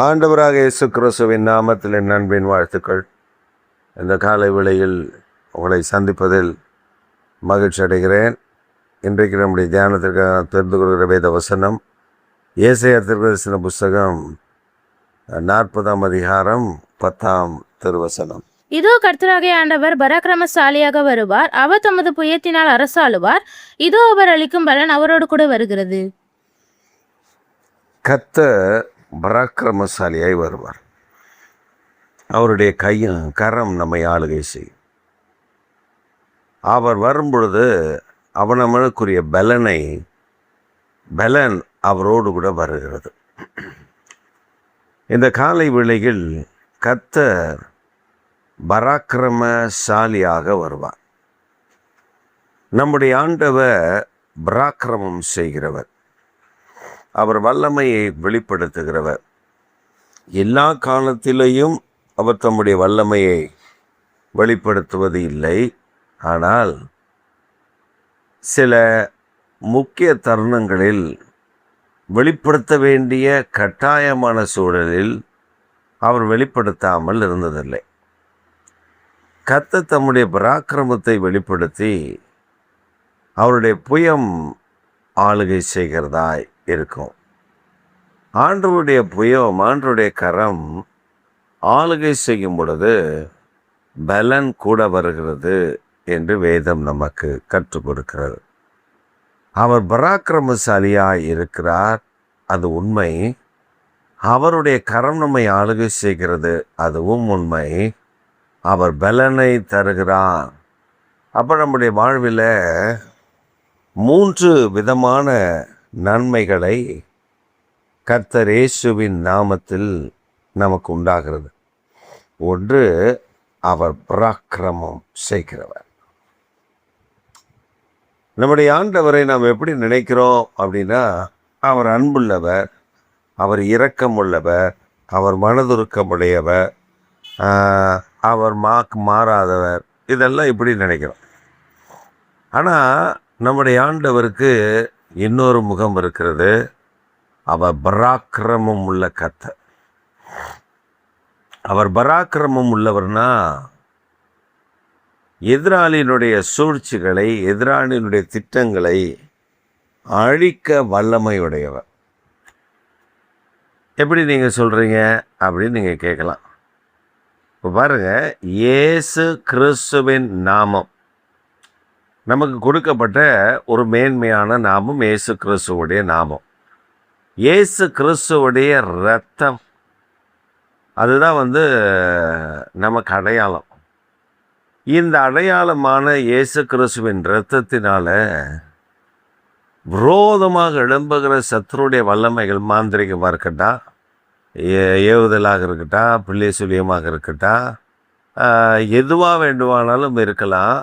ஆண்டவராக இயேசு கிறிஸ்துவின் நாமத்தில் என் அன்பின் வாழ்த்துக்கள். இந்த காலை வேளையில் உங்களை சந்திப்பதில் மகிழ்ச்சி அடைகிறேன். இன்றைக்கு நம்முடைய தியானத்திற்கு தெரிந்து கொள்கிற வேத வசனம் ஏசாயா தீர்க்கதரிசன புஸ்தகம் 40ஆம் அதிகாரம் 10ஆம் திருவசனம். இதோ கர்த்தராகிய ஆண்டவர் பராக்கிரமசாலியாக வருவார், அவர் தமது புயத்தினால் அரசாளுவார். இதோ அவர் அளிக்கும் பலன் அவரோடு கூட வருகிறது. கர்த்தர் பராக்கிரமசாலியாய் வருவார். அவருடைய கரம் நம்மை ஆளுகை செய்யும். அவர் வரும்பொழுது அவனவனுக்குரிய பலன் அவரோடு கூட வருகிறது. இந்த காலை வேளையில் கர்த்தர் பராக்கிரமசாலியாக வருவார். நம்முடைய ஆண்டவர் பராக்கிரமம் செய்கிறவர். அவர் வல்லமையை வெளிப்படுத்துகிறவர். எல்லா காலத்திலேயும் அவர் தம்முடைய வல்லமையை வெளிப்படுத்துவது இல்லை. ஆனால் சில முக்கிய தருணங்களில் வெளிப்படுத்த வேண்டிய கட்டாயமான சூழலில் அவர் வெளிப்படுத்தாமல் இருந்ததில்லை. கர்த்தர் தம்முடைய பராக்கிரமத்தை வெளிப்படுத்தி அவருடைய புயம் ஆளுகை செய்கிறதாய் இருக்கும். ஆண்டவருடைய புயம், ஆண்டவருடைய கரம் ஆளுகை செய்யும் பொழுது பலன் கூட வருகிறது என்று வேதம் நமக்கு கற்றுக் கொடுக்கிறது. அவர் பராக்கிரமசாலியாய் இருக்கிறார், அது உண்மை. அவருடைய கரம் நம்மை ஆளுகை செய்கிறது, அதுவும் உண்மை. அவர் பலனை தருகிறார். அப்போ நம்முடைய வாழ்வில் 3 விதமான நன்மைகளை கர்த்தர் இயேசுவின் நாமத்தில் நமக்கு உண்டாகிறது. ஒன்று, அவர் பராக்கிரமம் செய்கிறவர். நம்முடைய ஆண்டவரை நாம் எப்படி நினைக்கிறோம் அப்படின்னா, அவர் அன்புள்ளவர், அவர் இரக்கமுள்ளவர், அவர் மனதுருக்கமுடையவர், அவர் மாறாதவர், இதெல்லாம் இப்படி நினைக்கிறோம். ஆனால் நம்முடைய ஆண்டவருக்கு இன்னொரு முகம் இருக்கிறது. அவர் பராக்கிரமம் உள்ள கர்த்தர். அவர் பராக்கிரமம் உள்ளவர்னா எதிராளியினுடைய சூழ்ச்சிகளை, எதிராளியினுடைய திட்டங்களை அழிக்க வல்லமையுடையவர். எப்படி நீங்கள் சொல்கிறீங்க அப்படின்னு நீங்கள் கேட்கலாம். இப்போ பாருங்கள், இயேசு கிறிஸ்துவின் நாமம் நமக்கு கொடுக்கப்பட்ட ஒரு மேன்மையான நாமம். இயேசு கிறிஸ்துவுடைய நாமம், இயேசு கிறிஸ்துவுடைய இரத்தம், அதுதான் நமக்கு அடையாளம். இந்த அடையாளமான இயேசு கிறிஸ்துவின் இரத்தத்தினால விரோதமாக எழும்புகிற சத்துருடைய வல்லமைகள், மாந்திரிகமாக இருக்கட்டும், ஏவுதலாக இருக்கட்டும், பிள்ளை சுழியமாக இருக்கட்டும், எதுவாக வேண்டுமானாலும் இருக்கலாம்.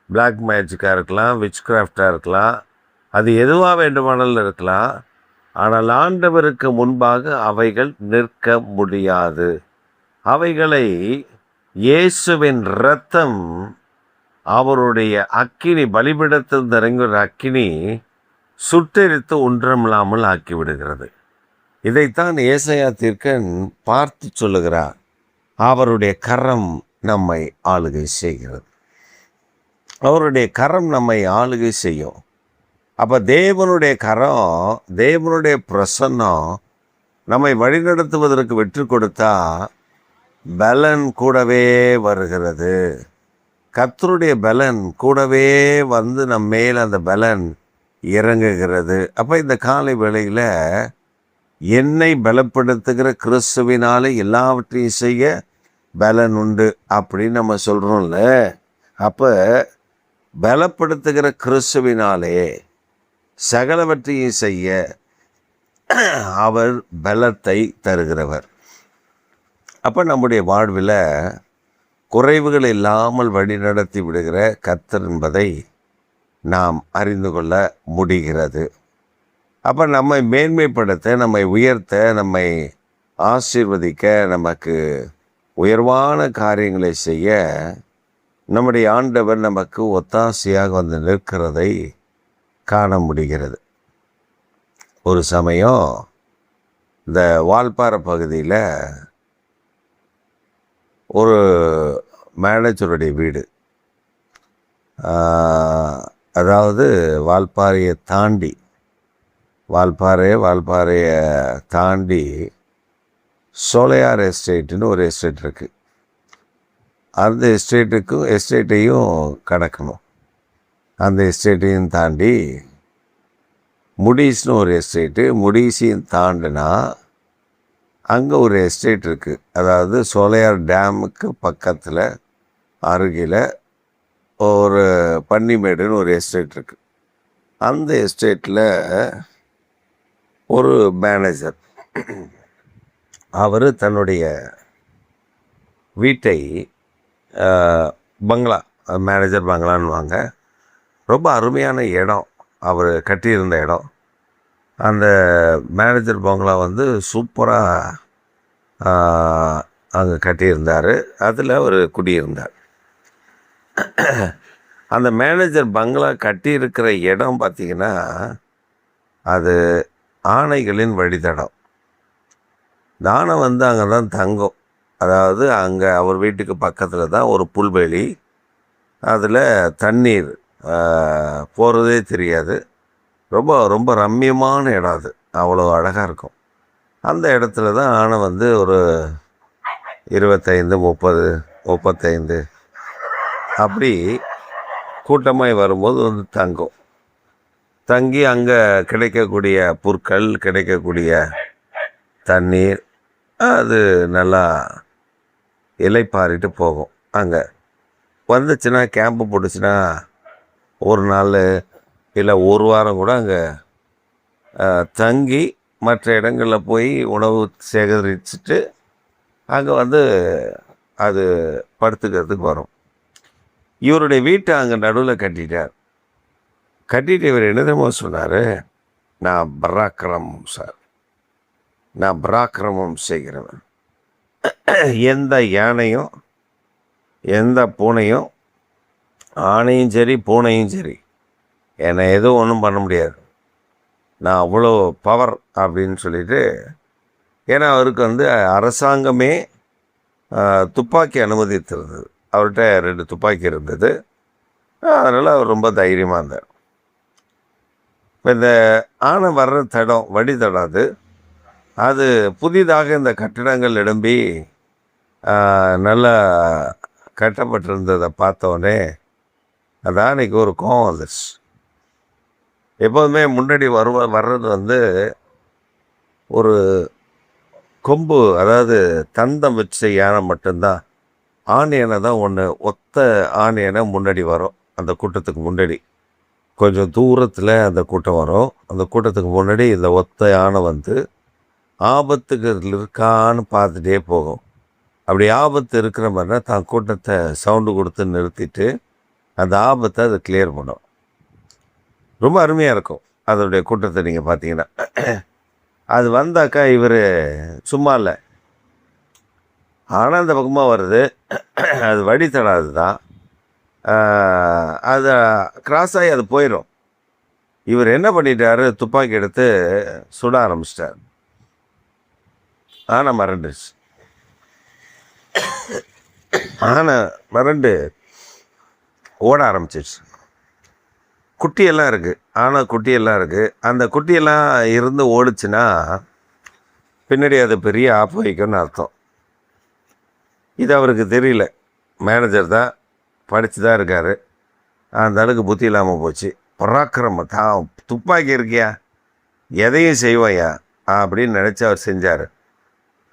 பிளாக் மேஜிக்காக இருக்கலாம், விச் கிராஃப்டாக இருக்கலாம், அது எதுவாக வேண்டுமானாலும் இருக்கலாம். ஆனால் ஆண்டவருக்கு முன்பாக அவைகள் நிற்க முடியாது. அவைகளை இயேசுவின் இரத்தம், அவருடைய அக்கினி, பலிபீடத்தில் இறங்குகிற அக்கினி சுட்டெரித்து ஒன்றமில்லாமல் ஆக்கிவிடுகிறது. இதைத்தான் ஏசாயா தீர்க்கன் பார்த்து சொல்லுகிறார். அவருடைய கரம் நம்மை ஆளுகை செய்கிறது. அவருடைய கரம் நம்மை ஆளுகை செய்யும். அப்போ தேவனுடைய கரம், தேவனுடைய பிரசன்னம் நம்மை வழிநடத்துவதற்கு வெற்றி கொடுத்தா பலன் கூடவே வருகிறது. கர்த்தருடைய பலன் கூடவே நம் மேல் அந்த பலன் இறங்குகிறது. அப்போ இந்த காலை வேளையில் என்னை பலப்படுத்துகிற கிறிஸ்துவினாலே எல்லாவற்றையும் செய்ய பலன் உண்டு அப்படின்னு நம்ம சொல்கிறோம்ல. அப்போ பலப்படுத்துகிற கிறிஸ்துவினாலே சகலவற்றையும் செய்ய அவர் பலத்தை தருகிறவர். அப்போ நம்முடைய வாழ்வில் குறைவுகள் இல்லாமல் வழிநடத்தி விடுகிற கர்த்தர் என்பதை நாம் அறிந்து கொள்ள முடிகிறது. அப்போ நம்மை மேன்மைப்படுத்த, நம்மை உயர்த்த, நம்மை ஆசீர்வதிக்க, நமக்கு உயர்வான காரியங்களை செய்ய நம்முடைய ஆண்டவர் நமக்கு ஒத்தாசையாக நிற்கிறதை காண முடிகிறது. ஒரு சமயம் இந்த வால்பாறை பகுதியில் ஒரு மேனேஜருடைய வீடு, அதாவது வால்பாறையை தாண்டி சோலையார் எஸ்டேட்டுன்னு ஒரு எஸ்டேட் இருக்குது. அந்த எஸ்டேட்டையும் கடக்கணும். அந்த எஸ்டேட்டையும் தாண்டி முடிஸ்னு ஒரு எஸ்டேட்டு, முடிசையும் தாண்டினா அங்கே ஒரு எஸ்டேட் இருக்குது. அதாவது சோலையார் டேமுக்கு பக்கத்தில் அருகில் ஒரு பன்னிமேடுன்னு ஒரு எஸ்டேட் இருக்குது. அந்த எஸ்டேட்டில் ஒரு மேனேஜர், அவர் தன்னுடைய வீட்டை பங்களா, மேனேஜர் பங்களான்னுவாங்க, ரொம்ப அருமையான இடம் அவர் கட்டியிருந்த இடம். அந்த மேனேஜர் பங்களா வந்து சூப்பராக அங்கே கட்டியிருந்தார். அதில் அவர் குடியிருந்தார். அந்த மேனேஜர் பங்களா கட்டியிருக்கிற இடம் பார்த்திங்கன்னா அது ஆணைகளின் வழித்தடம். இந்த ஆணை வந்து அங்கே தான் தங்கும். அதாவது அங்கே அவர் வீட்டுக்கு பக்கத்தில் தான் ஒரு புல்வெளி, அதில் தண்ணீர் போகிறதே தெரியாது. ரொம்ப ரொம்ப ரம்மியமான இடம் அது, அவ்வளோ அழகாக இருக்கும். அந்த இடத்துல தான் ஆணை வந்து ஒரு 25, 30, 35 அப்படி கூட்டமாய் வரும்போது வந்து தங்கி அங்கே கிடைக்கக்கூடிய புற்கள், கிடைக்கக்கூடிய தண்ணீர், அது நல்லா இலைப்பாரிட்டு போகும். அங்கே வந்துச்சுன்னா, கேம்பு போட்டுச்சுன்னா ஒரு நாள் இல்லை ஒரு வாரம் கூட அங்கே தங்கி மற்ற இடங்களில் போய் உணவு சேகரிச்சுட்டு அங்கே வந்து அது படுத்துக்கிறதுக்கு வரும். இவருடைய வீட்டை அங்கே நடுவில் கட்டிட்டு இவர் என்ன தெரியுமா சொன்னார், நான் பராக்கிரமம் செய்கிறவன். எந்த யானையும் எந்த பூனையும், ஆணையும் சரி பூனையும் சரி, என்னை எதுவும் ஒன்றும் பண்ண முடியாது, நான் அவ்வளோ பவர் அப்படின்னு சொல்லிட்டு. ஏன்னா அவருக்கு வந்து அரசாங்கமே துப்பாக்கி அனுமதித்திருந்தது. அவர்கிட்ட 2 துப்பாக்கி இருந்தது. அதனால் அவர் ரொம்ப தைரியமாக இருந்தார். இப்போ இந்த ஆணை வர்ற வழித்தடம் அது புதிதாக இந்த கட்டிடங்கள் எழும்பி நல்லா கட்டப்பட்டிருந்ததை பார்த்தோன்னே அந்த ஆணைக்கு ஒரு கோவம் வந்துச்சு. எப்போதுமே முன்னாடி வர்றது வந்து ஒரு கொம்பு, அதாவது தந்தம் வச்ச யானை மட்டும்தான். ஆண் யானை தான் ஒத்த ஆண் யானை முன்னாடி வரும். அந்த கூட்டத்துக்கு முன்னாடி கொஞ்சம் தூரத்தில் அந்த கூட்டம் வரும். அந்த கூட்டத்துக்கு முன்னாடி இந்த ஒத்த யானை வந்து ஆபத்துக்கு இருக்கான்னு பார்த்துட்டே போகும். அப்படி ஆபத்து இருக்கிற மாதிரினா தான் கூட்டத்தை சவுண்டு கொடுத்து நிறுத்திட்டு அந்த ஆபத்தை அதை கிளியர் பண்ணும். ரொம்ப அருமையாக இருக்கும் அதனுடைய கூட்டத்தை நீங்கள் பார்த்தீங்கன்னா. அது வந்தாக்கா இவர் சும்மா இல்லை, ஆனால் அந்த பக்கமாக வருது, அது வழித்தடாது தான், அதை கிராஸ் ஆகி அது போயிடும். இவர் என்ன பண்ணிட்டாரு, துப்பாக்கி எடுத்து சுட ஆரம்பிச்சிட்டார். ஆனை மறண்டுச்சு. ஆனை மறண்டு ஓட ஆரம்பிச்சிடுச்சு. குட்டியெல்லாம் இருக்குது, ஆனை குட்டியெல்லாம் இருக்குது. அந்த குட்டியெல்லாம் இருந்து ஓடிச்சுன்னா பின்னாடி அது பெரிய ஆப்பு வைக்கும்னு அர்த்தம். இது அவருக்கு தெரியல. மேனேஜர் தான், படித்து தான் இருக்கார். அந்த அளவுக்கு புத்தி இல்லாமல் போச்சு. பராக்கிரமம், தான் துப்பாக்கி இருக்கியா, எதையும் செய்வாயா அப்படின்னு நினச்சி அவர் செஞ்சார்.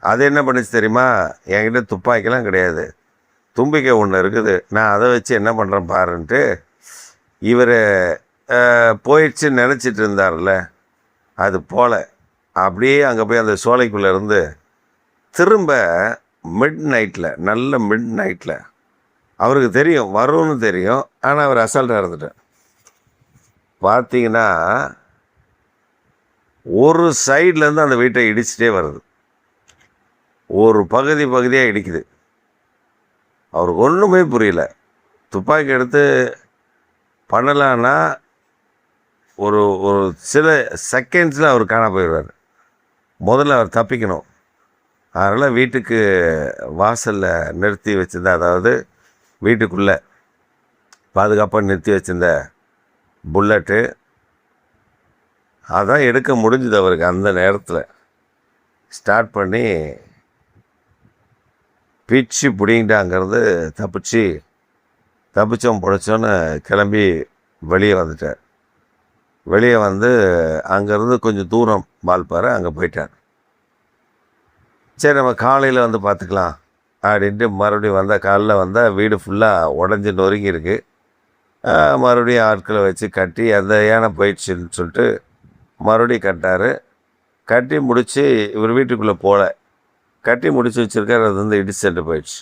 அது என்ன பண்ணிச்சு தெரியுமா, என்கிட்ட துப்பாக்கிலாம் கிடையாது, தும்பிக்கை ஒன்று இருக்குது, நான் அதை வச்சு என்ன பண்ணுறேன் பாருன்ட்டு இவர் போயிடுச்சுன்னு நினச்சிட்டு இருந்தார்ல, அது போல் அப்படியே அங்கே போய் அந்த சோலைக்குள்ளே இருந்து திரும்ப நல்ல மிட் நைட்டில் அவருக்கு தெரியும் வரும்னு தெரியும், ஆனால் அவர் அசால்ட்டாக இருந்துட்டார். பார்த்தீங்கன்னா ஒரு சைட்லேருந்து அந்த வீட்டை இடிச்சிட்டே வருது, ஒரு பகுதியாக இடிக்குது. அவருக்கு ஒன்றுமே புரியல. துப்பாக்கி எடுத்து பண்ணலான்னா ஒரு சில செகண்ட்ஸில் அவர் காண போயிடுவார். முதல்ல அவர் தப்பிக்கணும். அதனால் வீட்டுக்கு வாசலில் நிறுத்தி வச்சிருந்த, அதாவது வீட்டுக்குள்ளே பாதுகாப்பாக நிறுத்தி வச்சிருந்த புல்லட்டு அதான் எடுக்க முடிஞ்சுது அவருக்கு. அந்த நேரத்தில் ஸ்டார்ட் பண்ணி பிச்சு பிடிங்கிட்டு அங்கேருந்து தப்பிச்சோம் பிடிச்சோன்னு கிளம்பி வெளியே வந்துட்டார். வெளியே வந்து அங்கேருந்து கொஞ்சம் தூரம் வால்பாறை, அங்கே போயிட்டார். சரி, நம்ம காலையில் வந்து பார்த்துக்கலாம் அப்படின்ட்டு மறுபடியும் வந்தால், காலையில் வந்தால் வீடு ஃபுல்லாக உடஞ்சி நொறுங்கி இருக்கு. மறுபடியும் ஆட்களை வச்சு கட்டி, அந்த யானை போயிடுச்சுன்னு சொல்லிட்டு மறுபடியும் கட்டார். கட்டி முடித்து இவர் வீட்டுக்குள்ளே போகல, கட்டி முடித்து வச்சுருக்கார். அது வந்து இடிச்சுட்டு போயிடுச்சு.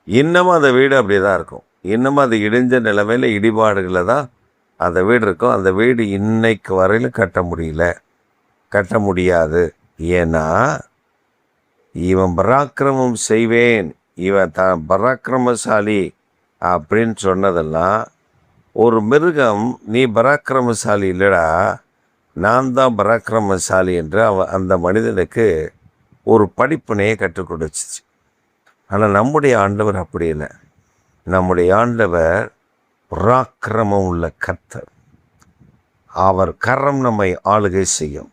இன்னமும் அந்த வீடு அப்படியே தான் இருக்கும். இன்னமும் அது இடிஞ்ச நிலைமையில் இடிபாடுகளில் தான் அந்த வீடு இருக்கும். அந்த வீடு இன்னைக்கு வரையிலும் கட்ட முடியாது. ஏன்னா இவன் பராக்கிரமம் செய்வேன், இவன் பராக்கிரமசாலி அப்படின்னு சொன்னதெல்லாம் ஒரு மிருகம், நீ பராக்கிரமசாலி இல்லைடா, நான் தான் பராக்கிரமசாலி என்று அந்த மனிதனுக்கு ஒரு படிப்பினையை கற்றுக் கொடுத்துச்சு. ஆனால் நம்முடைய ஆண்டவர் அப்படி இல்லை. நம்முடைய ஆண்டவர் பராக்கிரமம் உள்ள கர்த்தர். அவர் கரம் நம்மை ஆளுகை செய்யும்.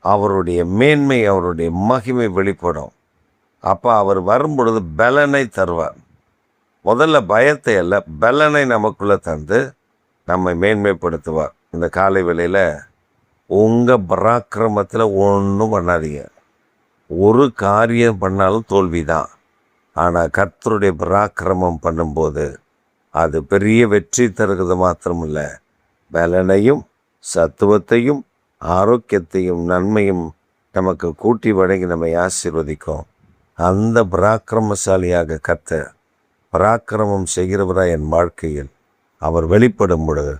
அவருடைய மேன்மை, அவருடைய மகிமை வெளிப்படும். அப்போ அவர் வரும்பொழுது பலனை தருவார். முதல்ல பயத்தை அல்ல, பலனை நமக்குள்ளே தந்து நம்மை மேன்மைப்படுத்துவார். இந்த காலை வேளையில் உங்கள் பராக்கிரமத்தில் ஒன்றும் பண்ணாதீங்க. ஒரு காரியம் பண்ணாலும் தோல்வி தான். ஆனால் கர்த்தருடைய பராக்கிரமம் பண்ணும்போது அது பெரிய வெற்றி தருகிறது மாத்திரமில்ல, பலனையும் சத்துவத்தையும் ஆரோக்கியத்தையும் நன்மையும் நமக்கு கூட்டி வழங்கி நம்மை ஆசீர்வதிக்கும். அந்த பராக்கிரமசாலியாக கர்த்தர் பராக்கிரமம் செய்கிறவராய் என் வாழ்க்கையில் அவர் வெளிப்படும் பொழுது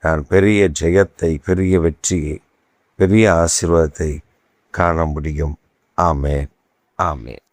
நான் பெரிய ஜெயத்தை, பெரிய வெற்றியை, பெரிய ஆசீர்வாதத்தை காண முடியும். ஆமென், ஆமென்.